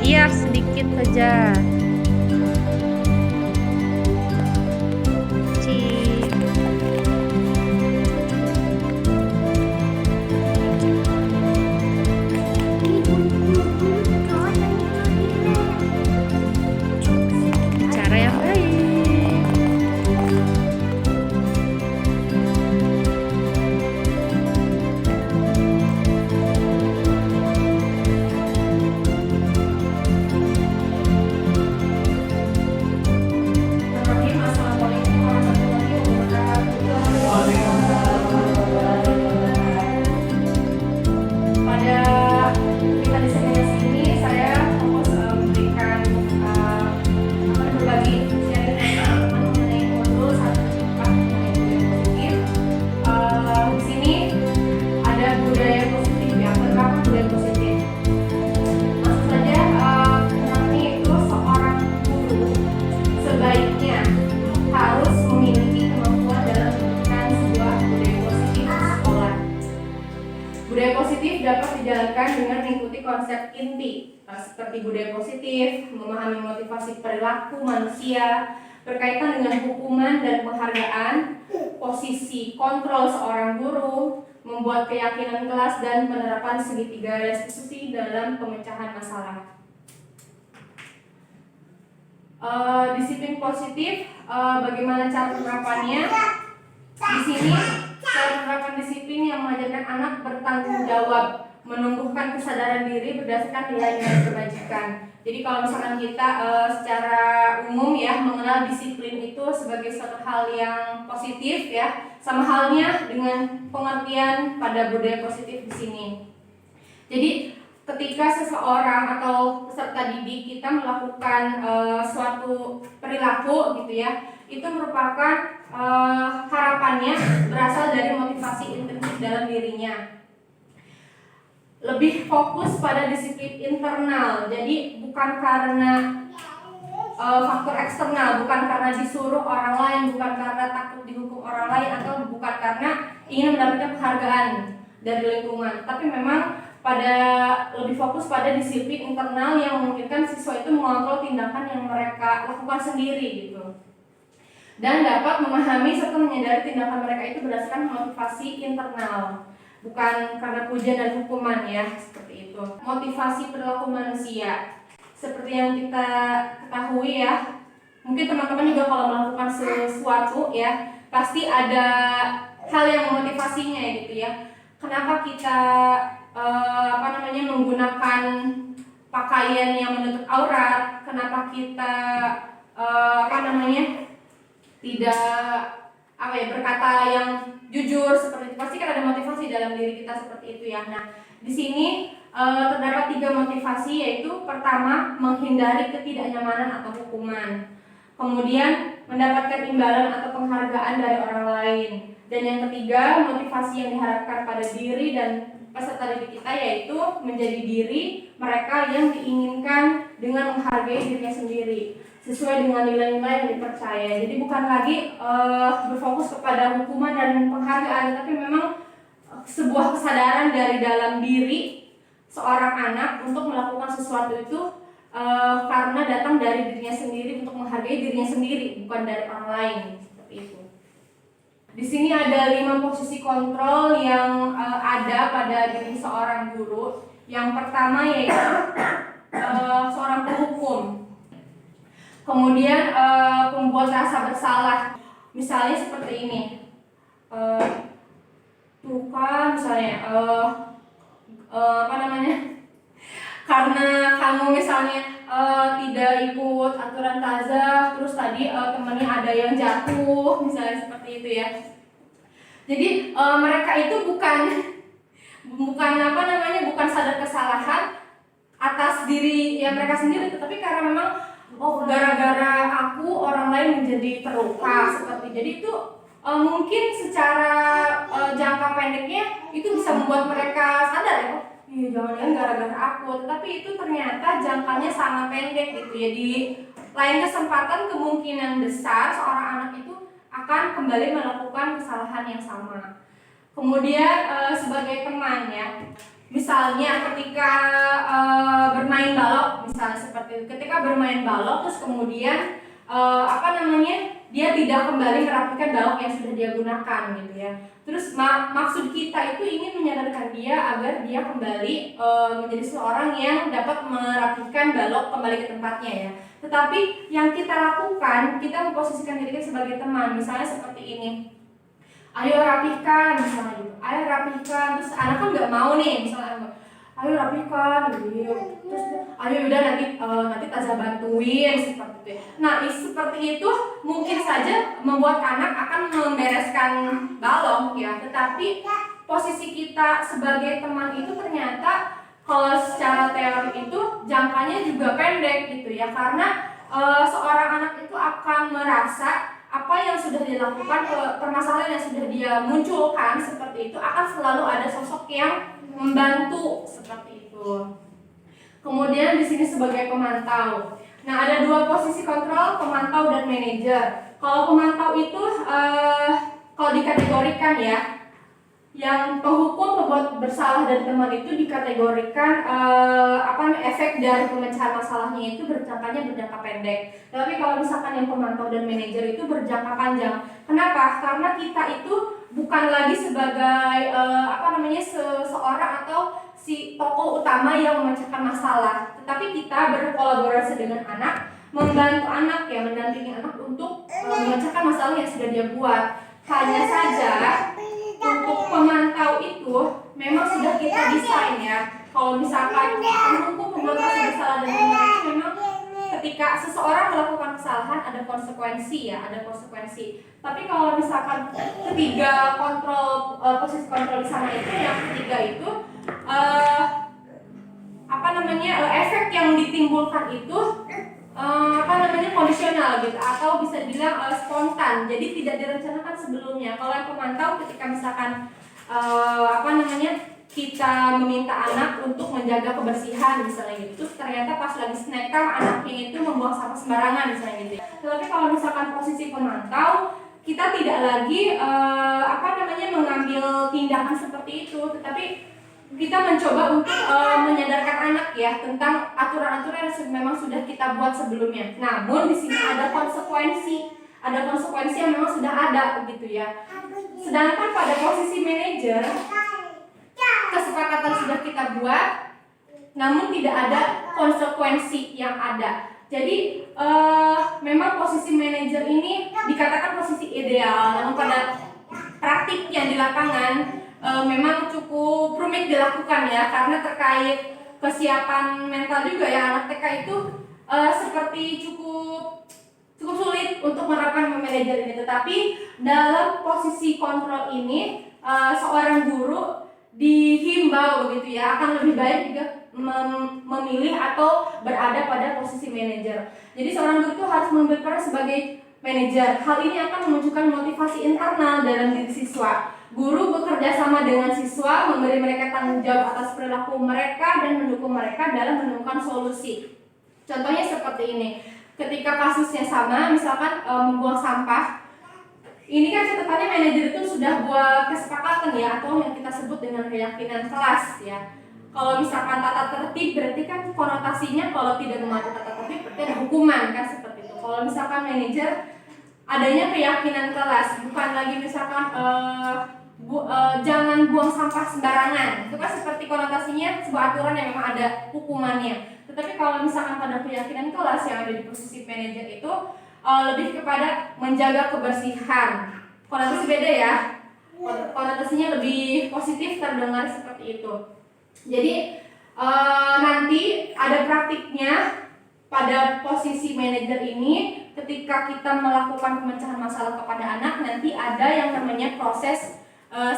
Iya, sedikit saja. Cik. Cara yang baik. Budaya positif dapat dijalankan dengan mengikuti konsep inti seperti budaya positif, memahami motivasi perilaku manusia, berkaitan dengan hukuman dan penghargaan, posisi kontrol seorang guru, membuat keyakinan kelas, dan penerapan segitiga restitusi dalam pemecahan masalah. Disiplin positif, bagaimana cara penerapannya? Di sini cara penerapan disiplin yang mengajarkan anak bertanggung jawab, menumbuhkan kesadaran diri berdasarkan nilai-nilai kebajikan. Jadi kalau misalkan kita secara umum ya mengenal disiplin itu sebagai suatu hal yang positif ya, sama halnya dengan pengertian pada budaya positif di sini. Jadi ketika seseorang atau peserta didik kita melakukan suatu perilaku gitu ya, itu merupakan harapannya berasal dari motivasi intrinsik dalam dirinya. Lebih fokus pada disiplin internal, jadi bukan karena faktor eksternal, bukan karena disuruh orang lain, bukan karena takut dihukum orang lain, atau bukan karena ingin mendapatkan penghargaan dari lingkungan, tapi memang lebih fokus pada disiplin internal yang memungkinkan siswa itu mengontrol tindakan yang mereka lakukan sendiri gitu, dan dapat memahami serta menyadari tindakan mereka itu berdasarkan motivasi internal, bukan karena pujian dan hukuman ya, seperti itu. Motivasi perilaku manusia, seperti yang kita ketahui ya, mungkin teman-teman juga kalau melakukan sesuatu ya pasti ada hal yang memotivasinya gitu ya. Kenapa kita menggunakan pakaian yang menutup aurat? Kenapa kita tidak berkata yang jujur seperti itu? Pasti kan ada motivasi dalam diri kita seperti itu ya. Nah, di sini terdapat 3 motivasi, yaitu pertama menghindari ketidaknyamanan atau hukuman, kemudian mendapatkan imbalan atau penghargaan dari orang lain, dan yang ketiga motivasi yang diharapkan pada diri dan peserta didik kita, yaitu menjadi diri mereka yang diinginkan dengan menghargai dirinya sendiri sesuai dengan nilai-nilai yang dipercaya. Jadi bukan lagi berfokus kepada hukuman dan penghargaan, tapi memang sebuah kesadaran dari dalam diri seorang anak untuk melakukan sesuatu itu karena datang dari dirinya sendiri, untuk menghargai dirinya sendiri, bukan dari orang lain, seperti itu. Di sini ada 5 posisi kontrol yang ada pada diri seorang guru. Yang pertama yaitu seorang penghukum. Kemudian pembuat rasa bersalah, misalnya seperti ini, tuh kan misalnya apa namanya, karena kamu misalnya tidak ikut aturan tazah, terus tadi temennya ada yang jatuh, misalnya seperti itu ya. Jadi mereka itu bukan apa namanya, bukan sadar kesalahan atas diri ya mereka sendiri, tetapi karena memang gara-gara aku orang lain menjadi terluka seperti. Jadi itu mungkin secara jangka pendeknya itu bisa membuat mereka sadar ya, iya jangan-jangan gara-gara aku, tetapi itu ternyata jangkanya sangat pendek gitu ya. Di lain kesempatan kemungkinan besar seorang anak itu akan kembali melakukan kesalahan yang sama. Kemudian sebagai teman ya, misalnya ketika bermain balok, misalnya seperti itu, ketika bermain balok terus kemudian apa namanya, dia tidak kembali merapikan balok yang sudah dia gunakan gitu ya. Terus maksud kita itu ingin menyadarkan dia agar dia kembali menjadi seorang yang dapat merapikan balok kembali ke tempatnya ya. Tetapi yang kita lakukan, kita memposisikan diri kita sebagai teman, misalnya seperti ini, ayo rapihkan misalnya gitu, ayo rapihkan, terus anak kan nggak mau nih, misalnya ayo rapihkan gitu, terus ayo udah nanti Taza bantuin seperti itu. Nah seperti itu mungkin saja membuat anak akan membereskan balok ya, tetapi posisi kita sebagai teman itu ternyata kalau secara teori itu jangkanya juga pendek gitu ya, karena seorang anak itu akan merasa apa yang sudah dilakukan, permasalahan yang sudah dia munculkan seperti itu akan selalu ada sosok yang membantu seperti itu. Kemudian di sini sebagai pemantau. Nah ada dua posisi kontrol, pemantau dan manajer. Kalau pemantau itu kalau dikategorikan ya, yang penghukum, pembuat bersalah dan teman itu dikategorikan efek dari pemecahan masalahnya itu berjangka pendek. Tapi kalau misalkan yang pemantau dan manajer itu berjangka panjang. Kenapa? Karena kita itu bukan lagi sebagai seseorang atau si tokoh utama yang memecahkan masalah, tetapi kita berkolaborasi dengan anak, membantu anak ya, mendampingi anak untuk memecahkan masalah yang sudah dia buat. Hanya saja untuk pemantau itu memang sudah kita desain ya. Kalau misalkan penghukum, pembuat rasa bersalah dan teman itu memang ketika seseorang melakukan kesalahan ada konsekuensi ya, ada konsekuensi. Tapi kalau misalkan ketiga posisi kontrol di sana itu, yang ketiga itu efek yang ditimbulkan itu kondisional gitu, atau bisa dibilang spontan, jadi tidak direncanakan sebelumnya. Kalau yang pemantau ketika misalkan kita meminta anak untuk menjaga kebersihan misalnya gitu, terus ternyata pas lagi snack time anaknya itu membuang sampah sembarangan misalnya gitu. Tetapi kalau misalkan posisi pemantau, kita tidak lagi mengambil tindakan seperti itu, tetapi kita mencoba untuk menyadarkan anak ya tentang aturan-aturan yang memang sudah kita buat sebelumnya. Namun di sini ada konsekuensi yang memang sudah ada begitu ya. Sedangkan pada posisi manajer, kesepakatan sudah kita buat, namun tidak ada konsekuensi yang ada. Jadi memang posisi manajer ini dikatakan posisi ideal, namun pada praktiknya di lapangan memang cukup rumit dilakukan ya, karena terkait kesiapan mental juga ya. Anak TK itu seperti cukup sulit untuk menerapkan manajer ini. Tetapi dalam posisi kontrol ini seorang guru dihimbau begitu ya, akan lebih baik juga memilih atau berada pada posisi manajer. Jadi seorang guru itu harus mengambil peran sebagai manajer. Hal ini akan memunculkan motivasi internal dalam diri siswa. Guru bekerja sama dengan siswa, memberi mereka tanggung jawab atas perilaku mereka dan mendukung mereka dalam menemukan solusi. Contohnya seperti ini, ketika kasusnya sama, misalkan membuang sampah, ini kan catatannya manajer itu sudah buat kesepakatan ya, atau yang kita sebut dengan keyakinan kelas ya. Kalau misalkan tata tertib, berarti kan konotasinya kalau tidak mematuhi tata tertib berarti ada hukuman kan, seperti itu. Kalau misalkan manajer, adanya keyakinan kelas, bukan lagi misalkan jangan buang sampah sembarangan. Itu kan seperti konotasinya sebuah aturan yang memang ada hukumannya. Tetapi kalau misalkan pada keyakinan kelas yang ada di posisi manajer itu lebih kepada menjaga kebersihan. Konotasi beda ya, konotasinya lebih positif terdengar seperti itu. Jadi nanti ada praktiknya pada posisi manajer ini. Ketika kita melakukan pemecahan masalah kepada anak, nanti ada yang namanya proses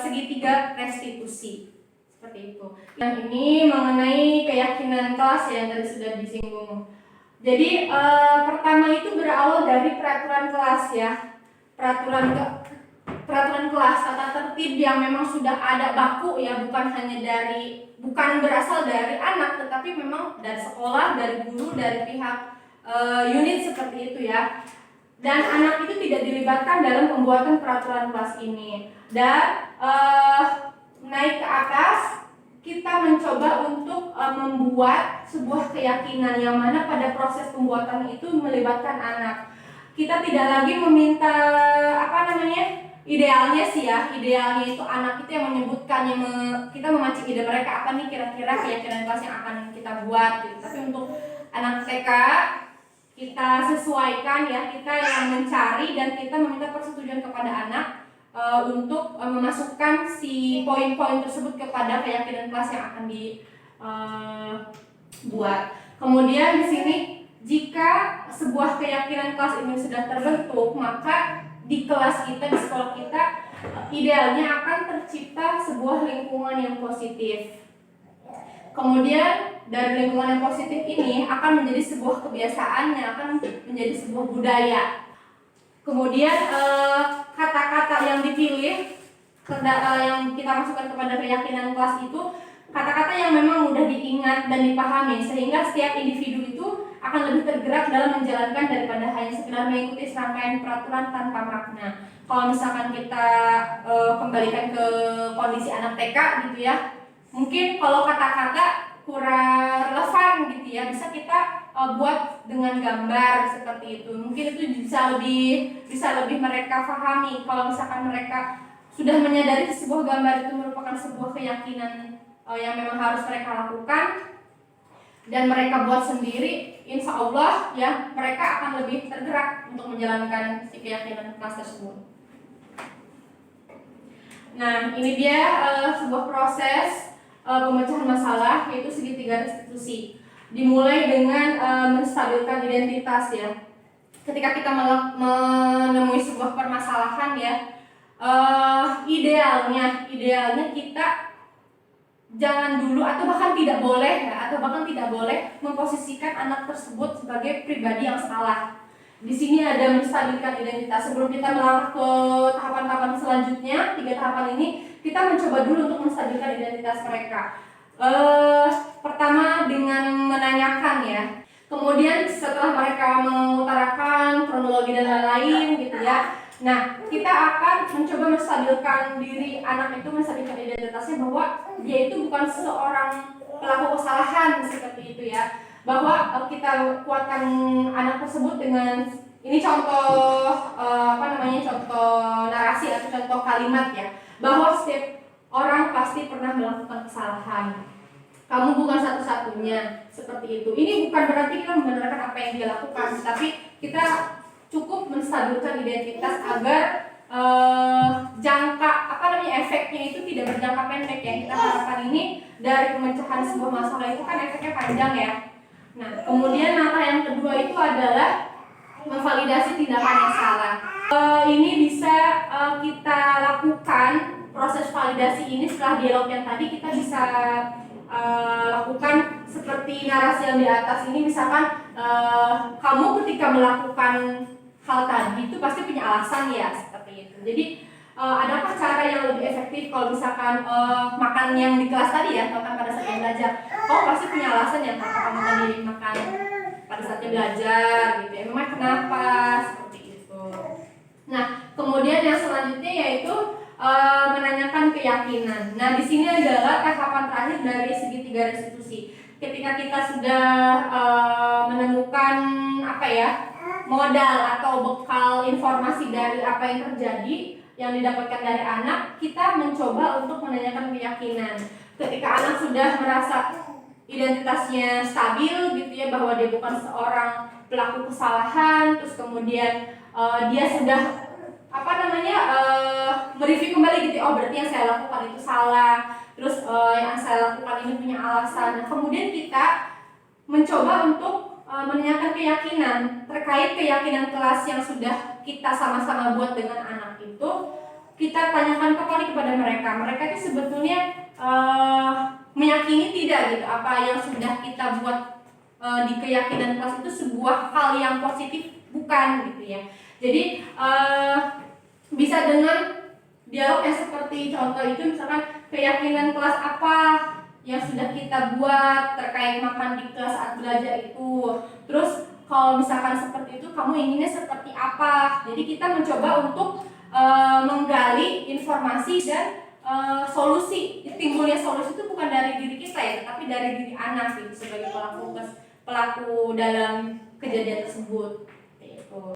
segitiga restitusi seperti itu. Yang ini mengenai keyakinan kelas yang tadi sudah disinggung. Jadi pertama itu berawal dari peraturan kelas ya, peraturan kelas, tata tertib yang memang sudah ada baku ya, bukan berasal dari anak, tetapi memang dari sekolah, dari guru, dari pihak unit seperti itu ya. Dan anak itu tidak dilibatkan dalam pembuatan peraturan kelas ini. Dan naik ke atas, kita mencoba untuk membuat sebuah keyakinan yang mana pada proses pembuatan itu melibatkan anak. Kita tidak lagi meminta idealnya sih ya, idealnya itu anak itu yang menyebutkan, kita memancing ide mereka apa nih kira-kira keyakinan kelas yang akan kita buat gitu. Tapi untuk anak TK kita sesuaikan ya, kita yang mencari dan kita meminta persetujuan kepada anak untuk memasukkan si poin-poin tersebut kepada keyakinan kelas yang akan dibuat. Kemudian di sini jika sebuah keyakinan kelas ini sudah terbentuk, maka di kelas kita, di sekolah kita, idealnya akan tercipta sebuah lingkungan yang positif. Kemudian dari lingkungan yang positif ini akan menjadi sebuah kebiasaan yang akan menjadi sebuah budaya. Kemudian kata-kata yang dipilih yang kita masukkan kepada keyakinan kelas itu kata-kata yang memang mudah diingat dan dipahami, sehingga setiap individu itu akan lebih tergerak dalam menjalankan daripada hanya sekedar mengikuti serangkaian peraturan tanpa makna. Kalau misalkan kita kembalikan ke kondisi anak TK gitu ya, mungkin kalau kata-kata kurang relevan gitu ya, bisa kita buat dengan gambar seperti itu. Mungkin itu bisa lebih mereka pahami. Kalau misalkan mereka sudah menyadari sebuah gambar itu merupakan sebuah keyakinan yang memang harus mereka lakukan dan mereka buat sendiri, insya Allah ya mereka akan lebih tergerak untuk menjalankan si keyakinan kelas tersebut. Nah, ini dia sebuah proses pemecahan masalah, yaitu segitiga restitusi. Dimulai dengan menstabilkan identitas ya. Ketika kita menemui sebuah permasalahan ya, idealnya kita jangan dulu atau bahkan tidak boleh memposisikan anak tersebut sebagai pribadi yang salah. Di sini ada menstabilkan identitas. Sebelum kita melangkah ke tahapan-tahapan selanjutnya, 3 tahapan ini kita mencoba dulu untuk menstabilkan identitas mereka. Pertama dengan menanyakan ya. Kemudian setelah mereka mengutarakan kronologi dan lain-lain gitu ya. Nah, kita akan mencoba menstabilkan diri anak itu, menstabilkan identitasnya bahwa dia itu bukan seorang pelaku kesalahan seperti itu ya. Bahwa kita kuatkan anak tersebut dengan ini contoh contoh narasi atau contoh kalimat ya, bahwa setiap orang pasti pernah melakukan kesalahan. Kamu bukan satu-satunya seperti itu. Ini bukan berarti kita membenarkan apa yang dia lakukan, tapi kita cukup menstabilkan identitas agar efeknya itu tidak berjangka pendek ya. Kita harapkan ini dari pemecahan sebuah masalah itu kan efeknya panjang ya. Nah, kemudian langkah yang kedua itu adalah memvalidasi tindakan yang salah. Ini bisa kita lakukan proses validasi ini setelah dialog yang tadi kita bisa lakukan seperti narasi yang di atas ini. Misalkan kamu ketika melakukan hal tadi itu pasti punya alasan ya, seperti itu. Jadi adakah cara yang lebih efektif kalau misalkan makan yang di kelas tadi ya, makan pada saat belajar, pasti punya alasan ya kenapa kamu tadi makan pada saatnya belajar gitu ya, memang kenapa, seperti itu. Nah, kemudian yang selanjutnya yaitu menanyakan keyakinan. Nah, di sini adalah tahapan terakhir dari segitiga restitusi. Ketika kita sudah menemukan modal atau bekal informasi dari apa yang terjadi yang didapatkan dari anak, kita mencoba untuk menanyakan keyakinan. Ketika anak sudah merasa identitasnya stabil gitu ya, bahwa dia bukan seorang pelaku kesalahan, terus kemudian dia sudah mereview kembali gitu, oh berarti yang saya lakukan itu salah, terus yang saya lakukan ini punya alasan. Nah, kemudian kita mencoba untuk menanyakan keyakinan terkait keyakinan kelas yang sudah kita sama-sama buat dengan anak itu, kita tanyakan kembali kepada mereka. Mereka itu sebetulnya meyakini tidak gitu apa yang sudah kita buat di keyakinan kelas itu sebuah hal yang positif, bukan gitu ya. Jadi bisa dengan dialog yang seperti contoh itu, misalkan keyakinan kelas apa yang sudah kita buat terkait makan di kelas saat belajar itu. Terus kalau misalkan seperti itu, kamu inginnya seperti apa? Jadi kita mencoba untuk menggali informasi dan solusi. Timbulnya solusi itu bukan dari diri kita ya, tapi dari diri anak gitu, sebagai pelaku dalam kejadian tersebut. Gitu.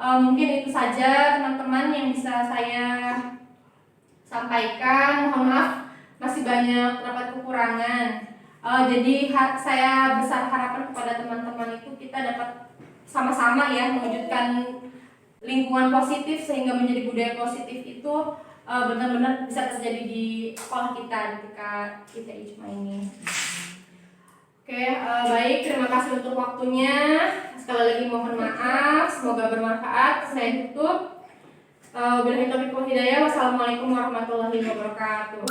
Mungkin itu saja teman-teman yang bisa saya sampaikan. Mohon maaf masih banyak terdapat kekurangan. Jadi saya besar harapan kepada teman-teman itu kita dapat sama-sama ya mewujudkan lingkungan positif sehingga menjadi budaya positif itu benar-benar bisa terjadi di sekolah kita ketika kita ijma ini. Oke, baik, terima kasih untuk waktunya. Sekali lagi mohon maaf, semoga bermanfaat. Saya tutup. Wabillahi taufiq wal hidayah. Wassalamualaikum warahmatullahi wabarakatuh.